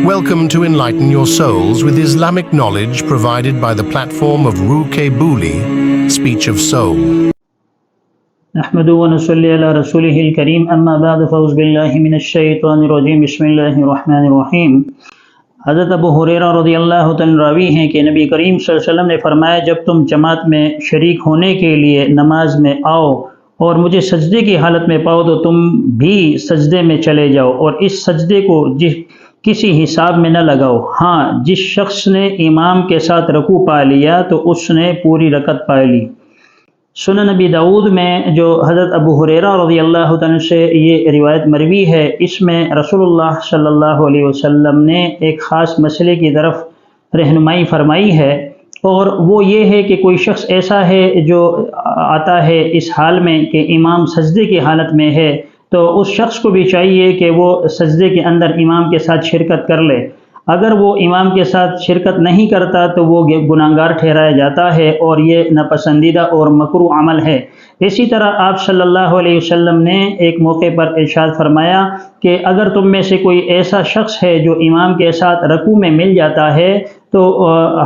Welcome to Enlighten Your Souls with Islamic knowledge provided by the platform of Ruqe Buli, Speech of Soul. نحمد و نصلی علی رسولہ الکریم اما بعد فاعوذ باللہ من الشیطان الرجیم بسم اللہ الرحمن الرحیم۔ حضرت ابو ہریرہ رضی اللہ تعالیٰ راوی ہیں کہ نبی کریم صلی اللہ علیہ وسلم نے فرمایا، جب تم جماعت میں شریک ہونے کے لیے نماز میں آؤ اور مجھے سجدے کی حالت میں پاؤ تو تم بھی سجدے میں چلے جاؤ اور اس سجدے کو کسی حساب میں نہ لگاؤ۔ ہاں، جس شخص نے امام کے ساتھ رکوع پا لیا تو اس نے پوری رکعت پا لی۔ سنن نبی داؤد میں جو حضرت ابو ہریرہ رضی اللہ عنہ سے یہ روایت مروی ہے، اس میں رسول اللہ صلی اللہ علیہ وسلم نے ایک خاص مسئلے کی طرف رہنمائی فرمائی ہے، اور وہ یہ ہے کہ کوئی شخص ایسا ہے جو آتا ہے اس حال میں کہ امام سجدے کی حالت میں ہے، تو اس شخص کو بھی چاہیے کہ وہ سجدے کے اندر امام کے ساتھ شرکت کر لے۔ اگر وہ امام کے ساتھ شرکت نہیں کرتا تو وہ گناہگار ٹھہرایا جاتا ہے، اور یہ ناپسندیدہ اور مکروہ عمل ہے۔ اسی طرح آپ صلی اللہ علیہ وسلم نے ایک موقع پر ارشاد فرمایا کہ اگر تم میں سے کوئی ایسا شخص ہے جو امام کے ساتھ رکوع میں مل جاتا ہے تو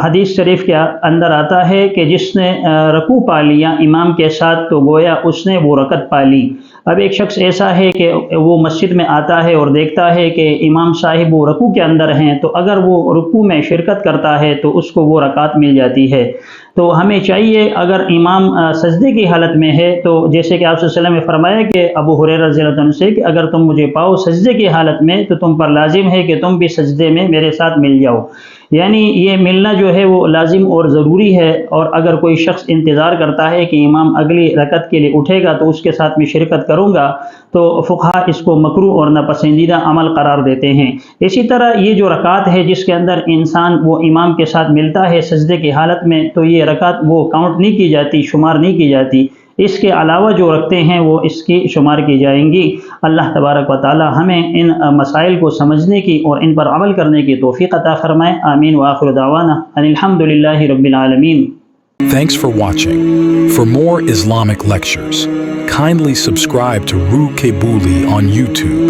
حدیث شریف کے اندر آتا ہے کہ جس نے رکوع پا لیا امام کے ساتھ تو گویا اس نے وہ رکعت پا لی۔ اب ایک شخص ایسا ہے کہ وہ مسجد میں آتا ہے اور دیکھتا ہے کہ امام صاحب وہ رکوع کے اندر ہیں، تو اگر وہ رکوع میں شرکت کرتا ہے تو اس کو وہ رکعت مل جاتی ہے۔ تو ہمیں چاہیے اگر امام سجدے کی حالت میں ہے تو جیسے کہ آپ صلی اللہ علیہ وسلم نے فرمایا کہ ابو ہریرہ رضی اللہ عنہ سے کہ اگر تم مجھے پاؤ سجدے کی حالت میں تو تم پر لازم ہے کہ تم بھی سجدے میں میرے ساتھ مل جاؤ، یعنی یہ ملنا جو ہے وہ لازم اور ضروری ہے۔ اور اگر کوئی شخص انتظار کرتا ہے کہ امام اگلی رکعت کے لیے اٹھے گا تو اس کے ساتھ میں شرکت کروں گا، تو فقہا اس کو مکروہ اور ناپسندیدہ عمل قرار دیتے ہیں۔ اسی طرح یہ جو رکعت ہے جس کے اندر انسان وہ امام کے ساتھ ملتا ہے سجدے کی حالت میں، تو یہ رکعت وہ کاؤنٹ نہیں کی جاتی، شمار نہیں کی جاتی، اس کے علاوہ جو رکھتے ہیں وہ اس کی شمار کی جائیں گی۔ اللہ تبارک و تعالی ہمیں ان مسائل کو سمجھنے کی اور ان پر عمل کرنے کی توفیق عطا فرمائے، آمین وآخر دعوانا ان الحمدللہ رب العالمین۔ Thanks for watching. For more Islamic lectures, kindly subscribe to Ruqe Buli on YouTube.